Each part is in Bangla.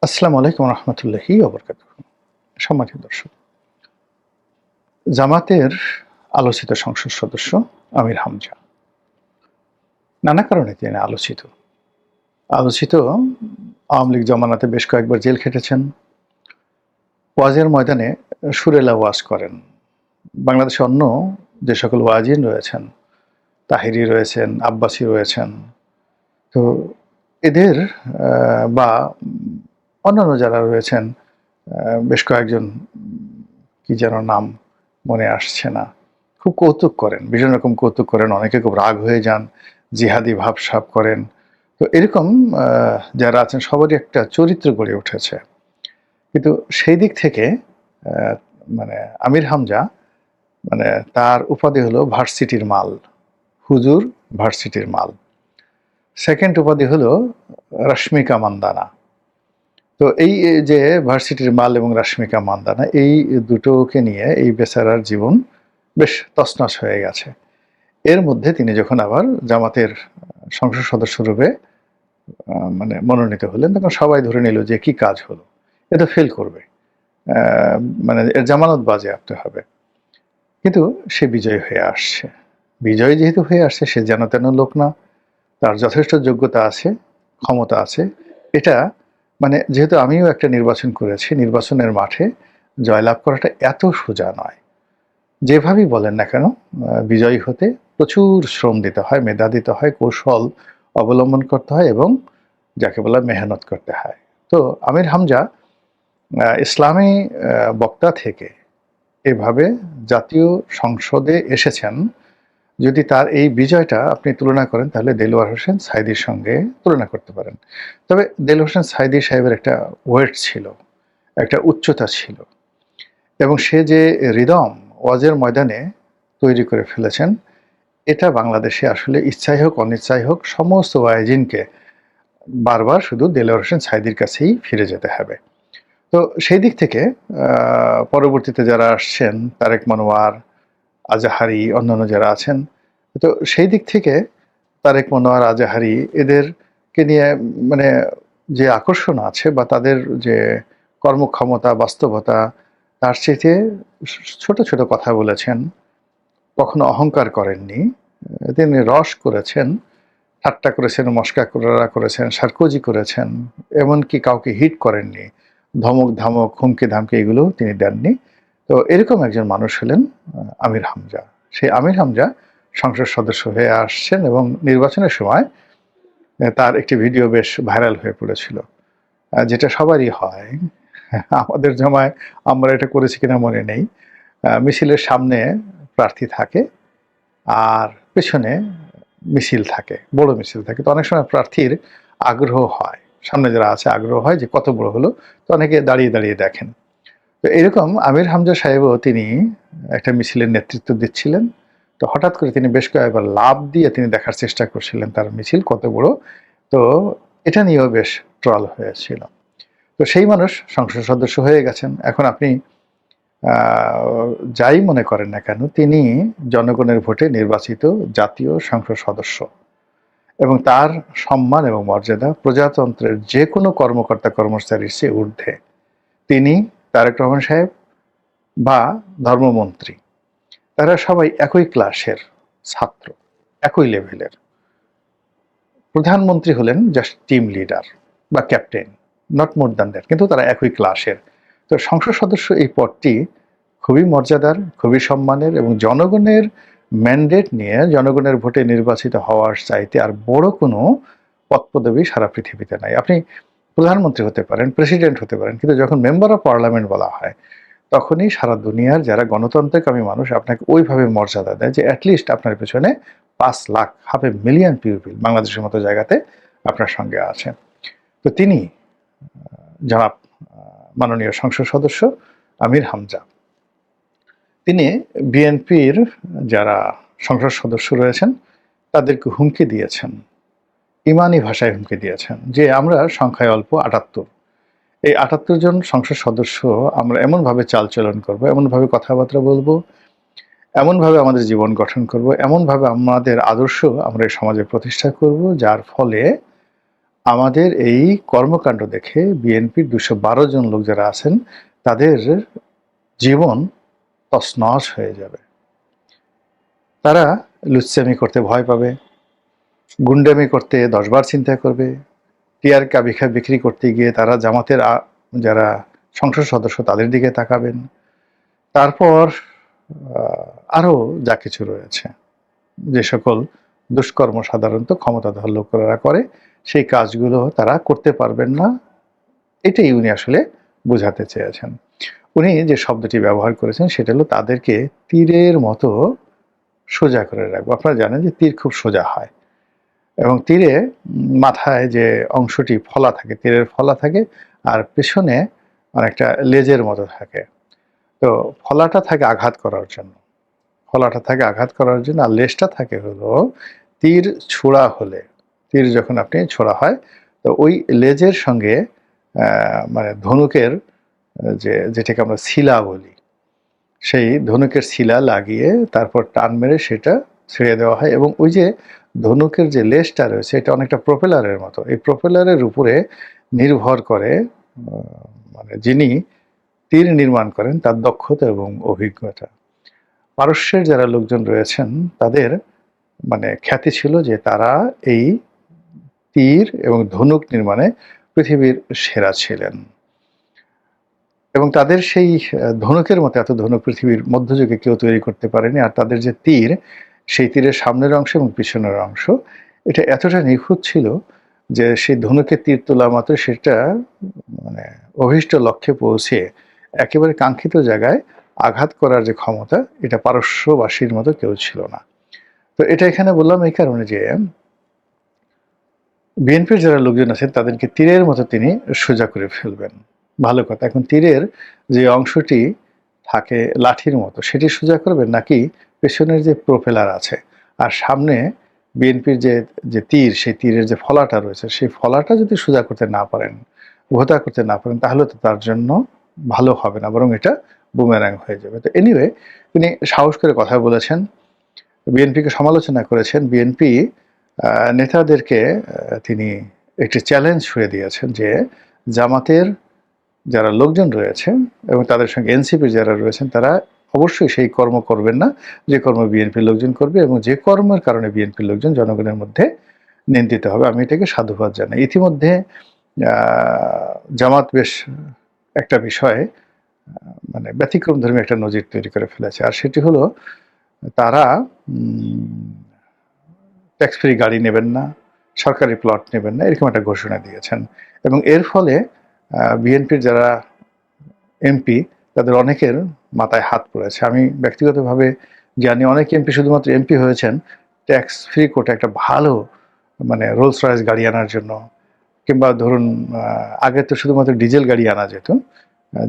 আসসালামু আলাইকুম রহমতুল্লাহি ওবরকাতুহু। সম্মানিত দর্শক, জামাতের আলোচিত সংসদ সদস্য আমির হামজা নানা কারণে তিনি আলোচিত আওয়ামী লীগ জমানাতে বেশ কয়েকবার জেল খেটেছেন। ওয়াজের ময়দানে সুরেলা ওয়াজ করেন। বাংলাদেশে অন্য যে সকল ওয়াজিন রয়েছেন, তাহিরি রয়েছেন, আব্বাসী রয়েছেন, তো এদের বা অন্যান্য যারা রয়েছেন, বেশ কয়েকজন, কি যেন নাম মনে আসছে না, খুব কৌতুক করেন, বিভিন্ন রকম কৌতুক করেন, অনেকে খুব রাগ হয়ে যান, জিহাদি ভাবসাব করেন। তো এরকম যারা আছেন সবারই একটা চরিত্র গড়ে উঠেছে। কিন্তু সেই দিক থেকে মানে আমির হামজা, মানে তার উপাধি হলো ভার্সিটির মাল, হুজুর ভার্সিটির মাল। সেকেন্ড উপাধি হলো রশ্মিকা মান্দানা। তো এই যে ভার্সিটির মাল এবং রশ্মিকা মান্দানা, এই দুটোকে নিয়ে এই বেচারার জীবন বেশ তছনছ হয়ে গেছে। এর মধ্যে তিনি যখন আবার জামাতের সংসদ সদস্য রূপে মানে মনোনীত হলেন, তখন সবাই ধরে নিল যে কি কাজ হলো, এ তো ফেল করবে, মানে এর জামানত বাজেয়াপ্ত হবে। কিন্তু সে বিজয়ী হয়ে আসছে। বিজয়ী যেহেতু হয়ে আসছে, সে যেন তেন লোক না, তার যথেষ্ট যোগ্যতা আছে, ক্ষমতা আছে। এটা মানে যেহেতু আমিও একটা নির্বাচন করেছি, নির্বাচনের মাঠে জয়লাভ করাটা এত সোজা নয়। যেভাবেই বলেন না কেন, বিজয়ী হতে প্রচুর শ্রম দিতে হয়, মেধা দিতে হয়, কৌশল অবলম্বন করতে হয় এবং যাকে বলা মেহনত করতে হয়। তো আমির হামজা ইসলামী বক্তা থেকে এভাবে জাতীয় সংসদে এসেছেন। যদি তার এই বিজয়টা আপনি তুলনা করেন, তাহলে দেলোয়ার হোসেন সাঈদীর সঙ্গে তুলনা করতে পারেন। তবে দেলোয়ার হোসেন সাঈদী সাহেবের একটা ওয়েট ছিল, একটা উচ্চতা ছিল, এবং সে যে রিদম ওয়াজের ময়দানে তৈরি করে ফেলেছেন, এটা বাংলাদেশে আসলে ইচ্ছাই হোক অনিচ্ছাই হোক সমস্ত ওয়াইজিনকে বারবার শুধু দেলোয়ার হোসেন সাঈদীর কাছেই ফিরে যেতে হবে। তো সেই দিক থেকে পরবর্তীতে যারা আসছেন, তারেক মনোয়ার, আজাহারি, অন্যান্য যারা আছেন, তো সেই দিক থেকে তারেক মনোয়ার, আজাহারি এদেরকে নিয়ে মানে যে আকর্ষণ আছে বা তাদের যে কর্মক্ষমতা, বাস্তবতা, তার চেয়ে ছোট ছোট কথা বলেছেন, কখনো অহংকার করেননি। তিনি রস করেছেন, ঠাট্টা করেছেন, মস্কা করেছেন, সার্কোজি করেছেন, এমনকি কাউকে হিট করেননি। ধমক ধামক, হুমকি ধামকি এগুলো তিনি দেননি। তো এরকম একজন মানুষ হলেন আমির হামজা। সেই আমির হামজা সংসদ সদস্য হয়ে আসছেন এবং নির্বাচনের সময় তার একটি ভিডিও বেশ ভাইরাল হয়ে পড়েছিল, যেটা সবারই হয়। আমাদের জমায় আমরা এটা করেছি কিনা মনে নেই। মিছিলের সামনে প্রার্থী থাকে আর পেছনে মিছিল থাকে, বড় মিছিল থাকে। তো অনেক সময় প্রার্থীর আগ্রহ হয়, সামনে যারা আছে আগ্রহ হয় যে কত বড় হলো, তো অনেকে দাঁড়িয়ে দাঁড়িয়ে দেখেন। তো এরকম আমির হামজা সাহেবও তিনি একটা মিছিলের নেতৃত্ব দিচ্ছিলেন। তো হঠাৎ করে তিনি বেশ কয়েকবার লাফ দিয়ে তিনি দেখার চেষ্টা করছিলেন তার মিছিল কত বড়। তো এটা নিয়েও বেশ ট্রল হয়েছিল। তো সেই মানুষ সংসদ সদস্য হয়ে গেছেন। এখন আপনি যাই মনে করেন না কেন, তিনি জনগণের ভোটে নির্বাচিত জাতীয় সংসদ সদস্য এবং তার সম্মান এবং মর্যাদা প্রজাতন্ত্রের যে কোনো কর্মকর্তা কর্মচারীর চেয়ে ঊর্ধ্বে। তিনি, তারেক রহমান সাহেব বা ধর্মমন্ত্রী, তারা সবাই একই ক্লাসের ছাত্র, একই লেভেলের। প্রধানমন্ত্রী হলেন জাস্ট টিম লিডার বা captain, not more than that, কিন্তু তারা একই ক্লাসের। তো সংসদ সদস্য এই পদটি খুবই মর্যাদার, খুবই সম্মানের এবং জনগণের ম্যান্ডেট নিয়ে জনগণের ভোটে নির্বাচিত হওয়ার চাইতে আর বড় কোনো পদপদবী সারা পৃথিবীতে নাই। আপনি প্রধানমন্ত্রী হতে পারেন, প্রেসিডেন্ট হতে পারেন, কিন্তু যখন মেম্বার অফ পার্লামেন্ট বলা হয়, তখনই সারা দুনিয়ার যারা গণতন্ত্রকামী মানুষ আপনাকে ওইভাবে মর্যাদা দেয় যে অ্যাটলিস্ট আপনার পেছনে ৫ লাখ, 500,000 পিপল বাংলাদেশের মতো জায়গাতে আপনার সঙ্গে আছেন। তো তিনি জনাব মাননীয় সংসদ সদস্য আমির হামজা, তিনি বিএনপির যারা সংসদ সদস্য রয়েছেন তাদেরকে হুমকি দিয়েছেন, ইমানি ভাষায় হুমকি দিয়েছেন যে আমরা সংখ্যায় অল্প ৭৮, এই ৭৮ জন সংসদ সদস্য আমরা এমনভাবে চালচলন করব, এমনভাবে কথাবার্তা বলবো, এমনভাবে আমাদের জীবন গঠন করব, এমনভাবে আমাদের আদর্শ আমরা এই সমাজে প্রতিষ্ঠা করব, যার ফলে আমাদের এই কর্মকাণ্ড দেখে বিএনপির ২১২ জন লোক যারা আছেন তাদের জীবন তছনছ হয়ে যাবে। তারা লুচ্চামি করতে ভয় পাবে, গুন্ডামি করতে ১০ বার চিন্তা করবে, টিয়ার কাবিখা বিক্রি করতে গিয়ে তারা জামাতের যারা সংসদ সদস্য তাদের দিকে তাকাবেন। তারপর আরও যা কিছু রয়েছে, যে সকল দুষ্কর্ম সাধারণত ক্ষমতাধর লোকেরা করে, সেই কাজগুলো তারা করতে পারবেন না। এটাই উনি আসলে বোঝাতে চেয়েছেন। উনি যে শব্দটি ব্যবহার করেছেন সেটা হলো তাদেরকে তীরের মতো সোজা করে রাখবো। আপনারা জানেন যে তীর খুব সোজা হয় এবং তীরে মাথায় যে অংশটি ফলা থাকে, তীরের ফলা থাকে, আর পেছনে অনেকটা লেজের মতো থাকে। তো ফলাটা থাকে আঘাত করার জন্য, ফলাটা থাকে আঘাত করার জন্য, আর লেজটা থাকে হলো তীর ছোড়া হলে, তীর যখন আপনি ছোড়া হয় তো ওই লেজের সঙ্গে মানে ধনুকের যেটাকে আমরা শিলা বলি, সেই ধনুকের শিলা লাগিয়ে তারপর টান মেরে সেটা ছেড়ে দেওয়া হয়। এবং ওই যে ধনুকের যে লেজটা রয়েছে এটা অনেকটা প্রপেলারের মতো, এই প্রপেলারের উপরে নির্ভর করে মানে যিনি তীর নির্মাণ করেন তার দক্ষতা এবং অভিজ্ঞতা। পারস্যের যারা লোকজন রয়েছেন তাদের মানে খ্যাতি ছিল যে তারা এই তীর এবং ধনুক নির্মাণে পৃথিবীর সেরা ছিলেন, এবং তাদের সেই ধনুকের মতো এত ধনুক পৃথিবীর মধ্যযুগে কেউ তৈরি করতে পারেনি। আর তাদের যে তীর, সেই তীরের সামনের অংশ এবং পিছনের অংশ এটা এতটা নিখুঁত ছিল যে সেই ধনুকের তীর তোলা মাত্র সেটা মানে অভীষ্ট লক্ষ্যে পৌঁছে একেবারে কাঙ্ক্ষিত জায়গায় আঘাত করার যে ক্ষমতা, এটা পারস্যবাসীর মতো কেউ ছিল না। তো এটা এখানে বললাম এই কারণে যে বিএনপির যারা লোকজন আছেন তাদেরকে তীরের মতো তিনি সোজা করে ফেলবেন। ভালো কথা। এখন তীরের যে অংশটি থাকে লাঠির মতো সেটি সোজা করবেন, নাকি পেছনের যে প্রোপেলার আছে আর সামনে বিএনপির যে তীর, সেই তীরের যে ফলাটা রয়েছে সেই ফলাটা যদি সোজা করতে না পারেন, ভোতা করতে না পারেন, তাহলে তো তার জন্য ভালো হবে না, বরং এটা বুমেরাং হয়ে যাবে। তো এনিওয়ে তিনি সাহস করে কথা বলেছেন, বিএনপিকে সমালোচনা করেছেন। বিএনপি নেতাদেরকে তিনি একটি চ্যালেঞ্জ ছুড়ে দিয়েছেন যে জামাতের যারা লোকজন রয়েছে এবং তাদের সঙ্গে এনসিপির যারা রয়েছেন তারা অবশ্যই সেই কর্ম করবেন না যে কর্ম বিএনপির লোকজন করবে, এবং যে কর্মের কারণে বিএনপির লোকজন জনগণের মধ্যে নিন্দিত হবে। আমি এটাকে সাধুবাদ জানাই। ইতিমধ্যে জামাত বেশ একটা বিষয়ে মানে ব্যতিক্রমধর্মী একটা নজির তৈরি করে ফেলেছে, আর সেটি হলো তারা ট্যাক্স ফ্রি গাড়ি নেবেন না, সরকারি প্লট নেবেন না, এরকম একটা ঘোষণা দিয়েছেন। এবং এর ফলে বিএনপির যারা এমপি তাদের অনেকের মাথায় হাত পড়েছে। আমি ব্যক্তিগতভাবে জানি অনেক এমপি শুধুমাত্র এমপি হয়েছেন ট্যাক্স ফ্রি কোর্টে একটা ভালো মানে রোলস রয়েস গাড়ি আনার জন্য, কিংবা ধরুন আগে তো শুধুমাত্র ডিজেল গাড়ি আনা যেত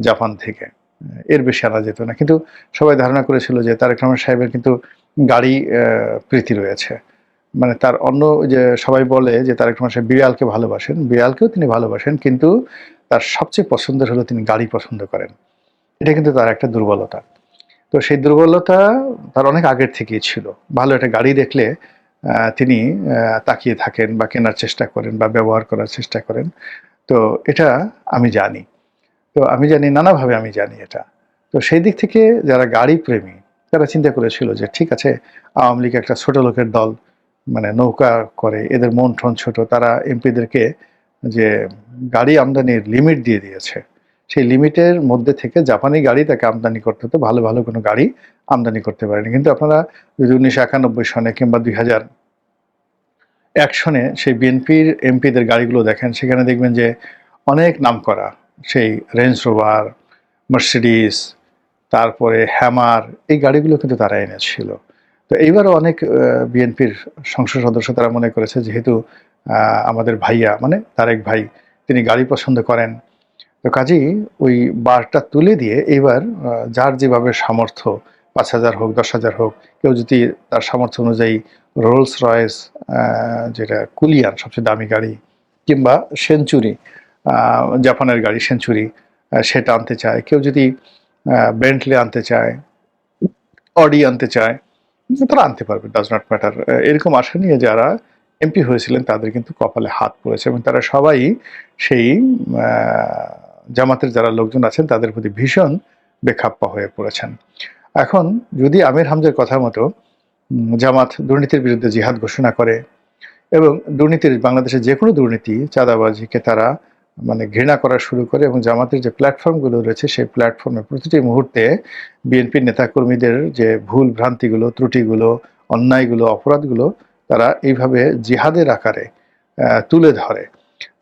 জাপান থেকে, এর বেশি আনা যেত না। কিন্তু সবাই ধারণা করেছিল যে তারেক রহমান সাহেবের কিন্তু গাড়ি প্রীতি রয়েছে, মানে তার অন্য যে সবাই বলে যে তারেক রহমান সাহেব বিড়ালকে ভালোবাসেন, বিড়ালকেও তিনি ভালোবাসেন, কিন্তু তার সবচেয়ে পছন্দের হলো তিনি গাড়ি পছন্দ করেন। এটা কিন্তু তার একটা দুর্বলতা। তো সেই দুর্বলতা তার অনেক আগের থেকেই ছিল। ভালো একটা গাড়ি দেখলে তিনি তাকিয়ে থাকেন বা কেনার চেষ্টা করেন বা ব্যবহার করার চেষ্টা করেন। তো এটা আমি জানি। তো আমি জানি, নানাভাবে আমি জানি এটা। তো সেই দিক থেকে যারা গাড়ি প্রেমী তারা চিন্তা করেছিল যে ঠিক আছে, আওয়ামী লীগ একটা ছোট লোকের দল, মানে নৌকা করে, এদের মন ঠন ছোট, তারা এমপিদেরকে যে গাড়ি আমদানির লিমিট দিয়ে দিয়েছে, সেই লিমিটের মধ্যে থেকে জাপানি গাড়ি তাকে আমদানি করতে হতো, ভালো ভালো কোনো গাড়ি আমদানি করতে পারেনি। কিন্তু আপনারা যদি 1991 সনে কিংবা 2001 সনে সেই বিএনপির এমপিদের গাড়িগুলো দেখেন, সেখানে দেখবেন যে অনেক নামকরা সেই রেঞ্জ রোভার, মার্সিডিস, তারপরে হ্যামার, এই গাড়িগুলো কিন্তু তারা এনেছিল। তো এইবারও অনেক বিএনপির সংসদ সদস্য তারা মনে করেছে যেহেতু আমাদের ভাইয়া মানে তারেক ভাই তিনি গাড়ি পছন্দ করেন, তো কাজেই ওই বারটা তুলে দিয়ে এইবার যার যেভাবে সামর্থ্য, 5,000 হোক 10,000 হোক, কেউ যদি তার সামর্থ্য অনুযায়ী রোলস রয়েস যেটা কুলিয়ান সবচেয়ে দামি গাড়ি, কিংবা সেঞ্চুরি জাপানের গাড়ি সেঞ্চুরি সেটা আনতে চায়, কেউ যদি বেন্টলি আনতে চায়, অডি আনতে চায়, তারা আনতে পারবে, ডাজ নট ম্যাটার। এরকম আশা নিয়ে যারা এমপি হয়েছিলেন তাদের কিন্তু কপালে হাত পড়েছে এবং তারা সবাই সেই জামাতের যারা লোকজন আছেন তাদের প্রতি ভীষণ বেখাপ্পা হয়ে পড়েছেন। এখন যদি আমির হামজার কথা মতো জামাত দুর্নীতির বিরুদ্ধে জিহাদ ঘোষণা করে এবং দুর্নীতির বাংলাদেশে যে কোনো দুর্নীতি চাঁদাবাজিকে তারা মানে ঘৃণা করা শুরু করে এবং জামাতের যে প্ল্যাটফর্মগুলো রয়েছে সেই প্ল্যাটফর্মে প্রতিটি মুহূর্তে বিএনপির নেতাকর্মীদের যে ভুল ভ্রান্তিগুলো, ত্রুটিগুলো, অন্যায়গুলো, অপরাধগুলো তারা এইভাবে জিহাদের আকারে তুলে ধরে,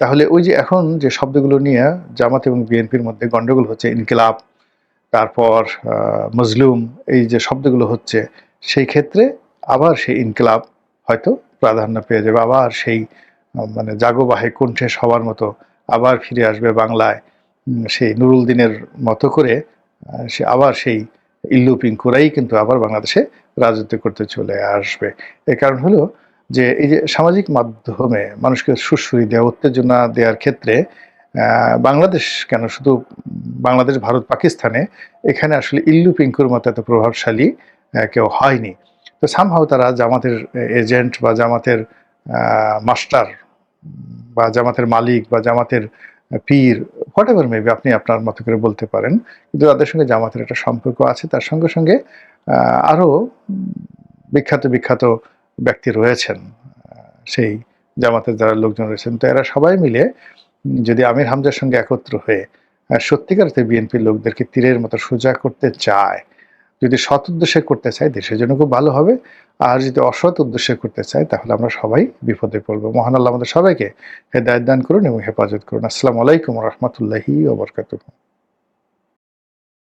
তাহলে ওই যে এখন যে শব্দগুলো নিয়ে জামাত এবং বিএনপির মধ্যে গন্ডগোল হচ্ছে, ইনকিলাব, তারপর মজলুম, এই যে শব্দগুলো হচ্ছে, সেই ক্ষেত্রে আবার সেই ইনকিলাব হয়তো প্রাধান্য পেয়ে যাবে, আবার সেই মানে জাগোবাহে কণ্ঠে সবার মতো আবার ফিরে আসবে বাংলায়, সেই নুরুল দিনের মতো করে সে আবার সেই ইল্লু পিঙ্কুরাই কিন্তু আবার বাংলাদেশে রাজত্ব করতে চলে আসবে। এর কারণ হলো যে এই যে সামাজিক মাধ্যমে মানুষকে সুড়সুড়ি দেওয়া, উত্তেজনা দেওয়ার ক্ষেত্রে বাংলাদেশ কেন, শুধু বাংলাদেশ, ভারত, পাকিস্তানে এখানে আসলে ইল্লু পিঙ্কুর মতো এত প্রভাবশালী কেউ হয়নি। তো সামহাও তারা জামাতের এজেন্ট বা জামাতের মাস্টার বা জামাতের মালিক বা জামাতের পীর, হোয়াট এভার মেবি, আপনি আপনার মতো করে বলতে পারেন, কিন্তু তাদের সঙ্গে জামাতের একটা সম্পর্ক আছে। তার সঙ্গে সঙ্গে আরও বিখ্যাত বিখ্যাত ব্যক্তি রয়েছেন সেই জামাতের যারা লোকজন রয়েছেন। তো এরা সবাই মিলে যদি আমির হামজার সঙ্গে একত্র হয়ে সত্যিকার অর্থে বিএনপির লোকদেরকে তীরের মতো সোজা করতে চায়, যদি সৎ উদ্দেশ্যে করতে চায় দেশের জন্য খুব ভালো হবে, আর যদি অসৎ উদ্দেশ্যে করতে চায় তাহলে আমরা সবাই বিপদে পড়বো। মহান আল্লাহ আমাদের সবাইকে হেদায়েত দান করুন এবং হেফাজত করুন। আসসালামু আলাইকুম ওয়া রাহমাতুল্লাহি ওয়া বারাকাতুহু।